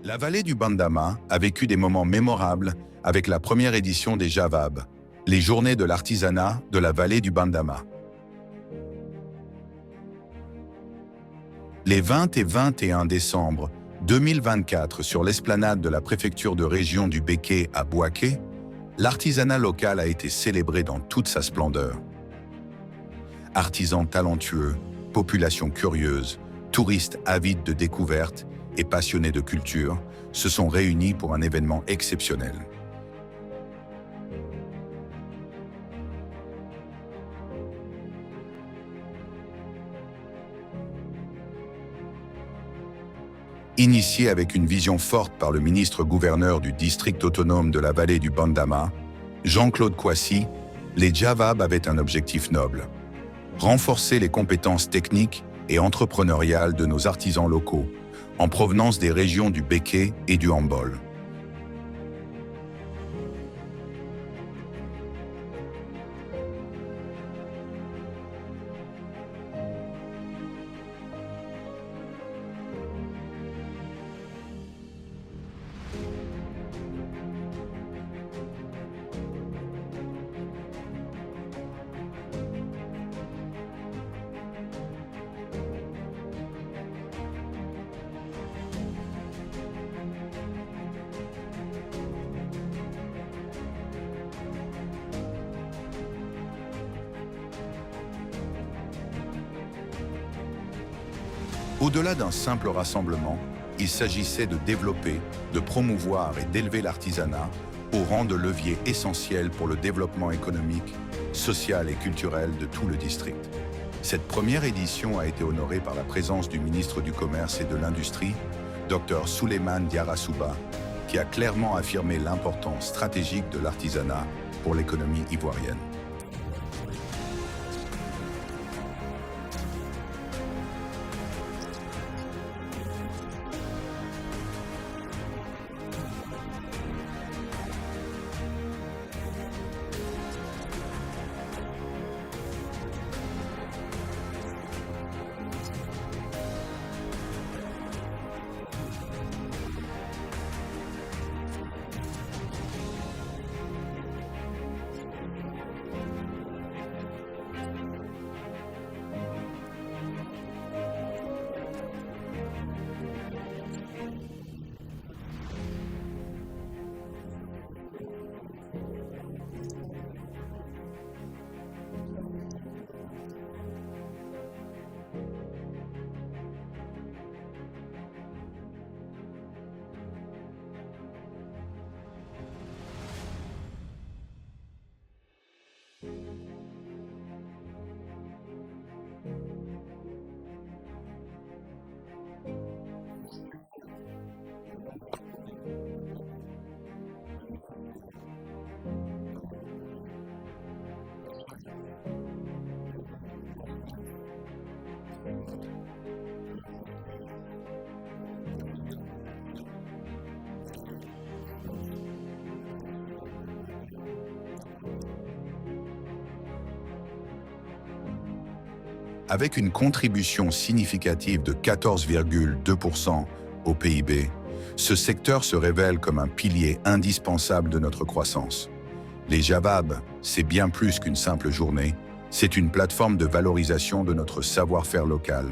La vallée du Bandama a vécu des moments mémorables avec la première édition des JAVAB, les journées de l'artisanat de la vallée du Bandama. Les 20 et 21 décembre 2024, sur l'esplanade de la préfecture de région du Béké à Bouaké, l'artisanat local a été célébré dans toute sa splendeur. Artisans talentueux, population curieuse, touristes avides de découvertes et passionnés de culture se sont réunis pour un événement exceptionnel. Initié avec une vision forte par le ministre-gouverneur du district autonome de la vallée du Bandama, Jean-Claude Kouassi, les JAVAB avaient un objectif noble: renforcer les compétences techniques et entrepreneuriales de nos artisans locaux, en provenance des régions du Béké et du Hambol. Au-delà d'un simple rassemblement, il s'agissait de développer, de promouvoir et d'élever l'artisanat au rang de levier essentiel pour le développement économique, social et culturel de tout le district. Cette première édition a été honorée par la présence du ministre du Commerce et de l'Industrie, Dr Souleymane Diarra Souba, qui a clairement affirmé l'importance stratégique de l'artisanat pour l'économie ivoirienne. Avec une contribution significative de 14,2% au PIB, ce secteur se révèle comme un pilier indispensable de notre croissance. Les JAVAB, c'est bien plus qu'une simple journée, c'est une plateforme de valorisation de notre savoir-faire local,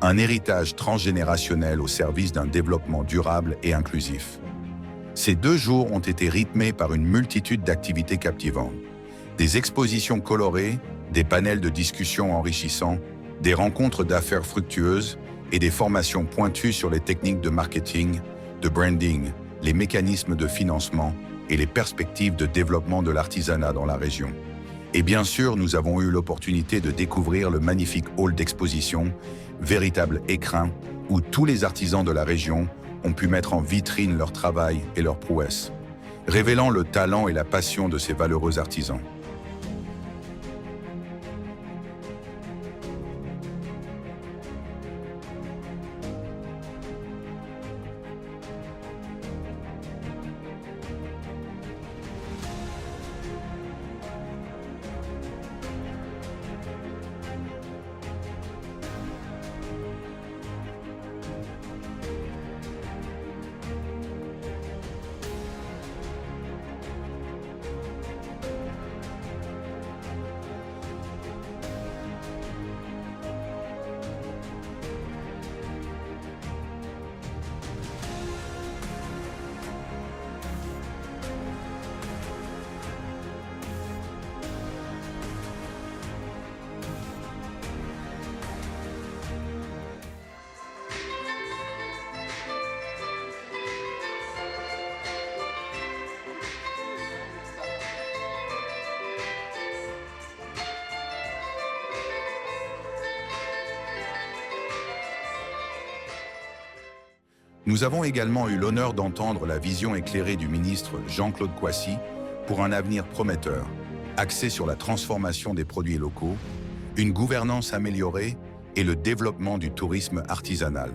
un héritage transgénérationnel au service d'un développement durable et inclusif. Ces 2 jours ont été rythmés par une multitude d'activités captivantes. Des expositions colorées, des panels de discussion enrichissants, des rencontres d'affaires fructueuses et des formations pointues sur les techniques de marketing, de branding, les mécanismes de financement et les perspectives de développement de l'artisanat dans la région. Et bien sûr, nous avons eu l'opportunité de découvrir le magnifique hall d'exposition, véritable écrin où tous les artisans de la région ont pu mettre en vitrine leur travail et leurs prouesses, révélant le talent et la passion de ces valeureux artisans. Nous avons également eu l'honneur d'entendre la vision éclairée du ministre Jean-Claude Kouassi pour un avenir prometteur, axé sur la transformation des produits locaux, une gouvernance améliorée et le développement du tourisme artisanal.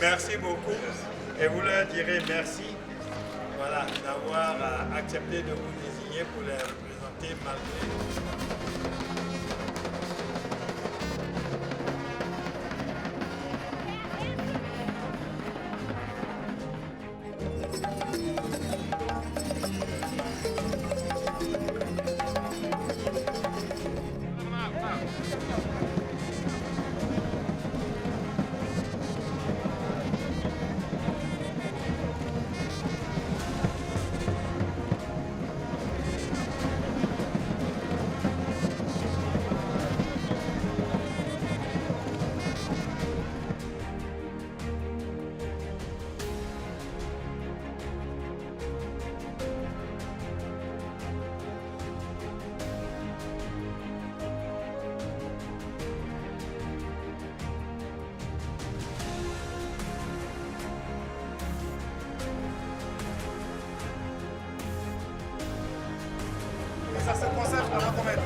Merci beaucoup et vous leur direz merci voilà, d'avoir accepté de vous désigner pour les représenter malgré. Ça se conserve pendant combien de temps?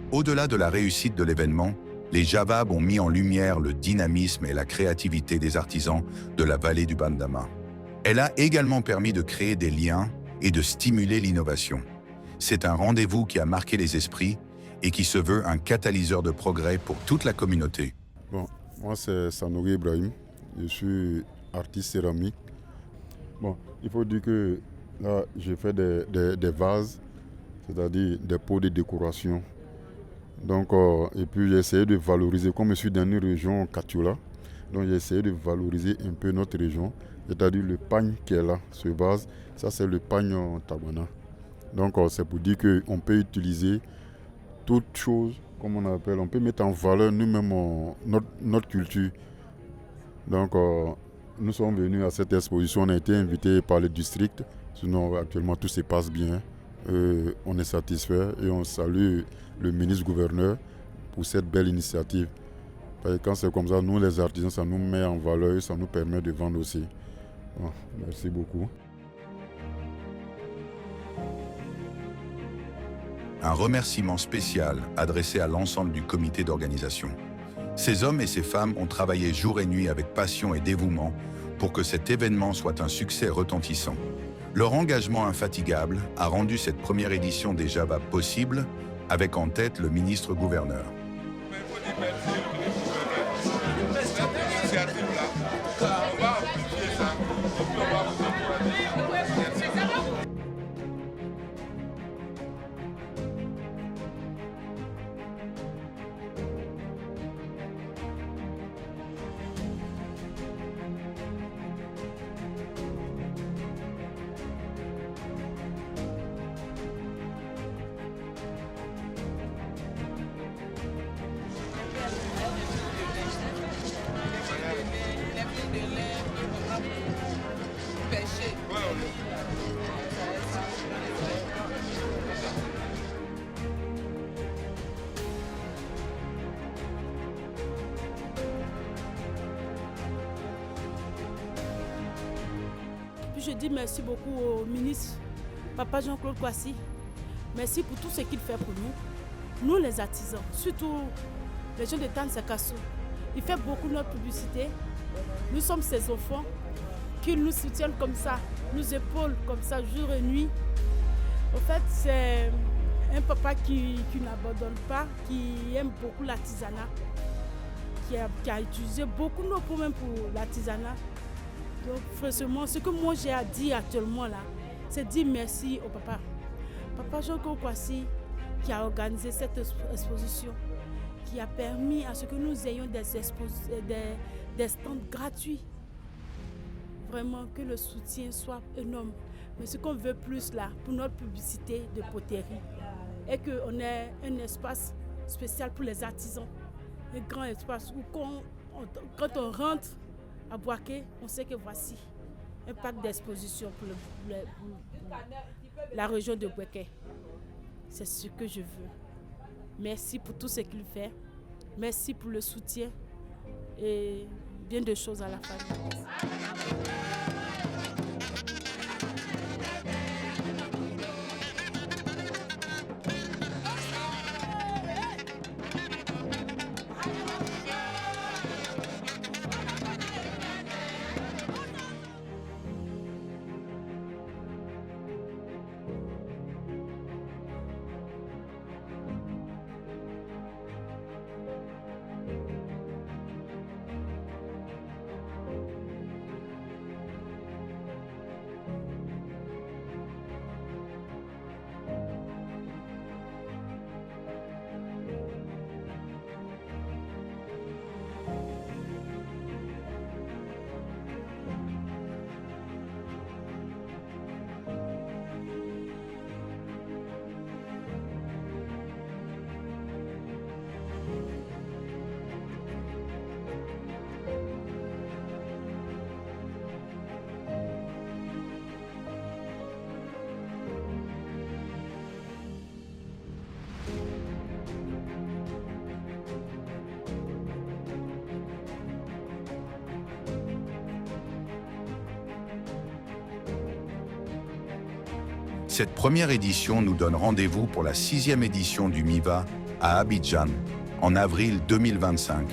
Au-delà de la réussite de l'événement, les Javab ont mis en lumière le dynamisme et la créativité des artisans de la vallée du Bandama. Elle a également permis de créer des liens et de stimuler l'innovation. C'est un rendez-vous qui a marqué les esprits et qui se veut un catalyseur de progrès pour toute la communauté. Bon, moi c'est Sanouri Ibrahim, je suis artiste céramique. Bon, il faut dire que là j'ai fait des vases, c'est-à-dire des pots de décoration. Donc, et puis j'ai essayé de valoriser, comme je suis dans une région Katiola, donc j'ai essayé de valoriser un peu notre région, c'est-à-dire le pagne qui est là, ce vase, ça c'est le pagne Tabana. Donc c'est pour dire qu'on peut utiliser toute chose, comme on appelle, on peut mettre en valeur nous-mêmes notre culture. Donc nous sommes venus à cette exposition, on a été invités par le district, sinon actuellement tout se passe bien. On est satisfait et on salue le ministre-gouverneur pour cette belle initiative. Parce que quand c'est comme ça, nous les artisans, ça nous met en valeur et ça nous permet de vendre aussi. Bon, merci beaucoup. Un remerciement spécial adressé à l'ensemble du comité d'organisation. Ces hommes et ces femmes ont travaillé jour et nuit avec passion et dévouement pour que cet événement soit un succès retentissant. Leur engagement infatigable a rendu cette première édition des Javab possible, avec en tête le ministre-gouverneur. je dis merci beaucoup au ministre, Papa Jean-Claude Kouassi. Merci pour tout ce qu'il fait pour nous. Nous les artisans, surtout les gens de Tane Sakasso. Il fait beaucoup notre publicité. Nous sommes ses enfants qui nous soutiennent comme ça, nous épaulent comme ça jour et nuit. En fait, c'est un papa qui n'abandonne pas, qui aime beaucoup l'artisanat, qui a utilisé beaucoup nos problèmes pour l'artisanat. Donc, franchement, ce que moi j'ai à dire actuellement là, c'est dire merci au papa. Papa Jean-Claude Kouassi qui a organisé cette exposition, qui a permis à ce que nous ayons des stands gratuits. Vraiment que le soutien soit énorme. Mais ce qu'on veut plus là, pour notre publicité de poterie, est qu'on ait un espace spécial pour les artisans. Un grand espace où quand on rentre à Boaké, on sait que voici un parc d'exposition pour la région de Boaké. C'est ce que je veux. Merci pour tout ce qu'il fait. Merci pour le soutien et bien de choses à la famille. Cette première édition nous donne rendez-vous pour la 6e édition du MIVA à Abidjan en avril 2025,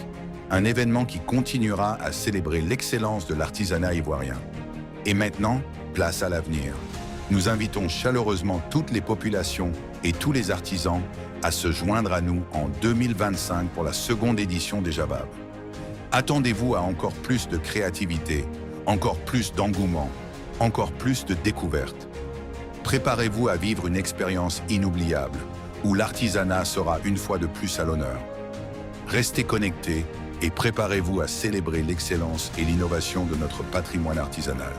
un événement qui continuera à célébrer l'excellence de l'artisanat ivoirien. Et maintenant, place à l'avenir. Nous invitons chaleureusement toutes les populations et tous les artisans à se joindre à nous en 2025 pour la 2e édition des Jabab. Attendez-vous à encore plus de créativité, encore plus d'engouement, encore plus de découvertes. Préparez-vous à vivre une expérience inoubliable, où l'artisanat sera une fois de plus à l'honneur. Restez connectés et préparez-vous à célébrer l'excellence et l'innovation de notre patrimoine artisanal.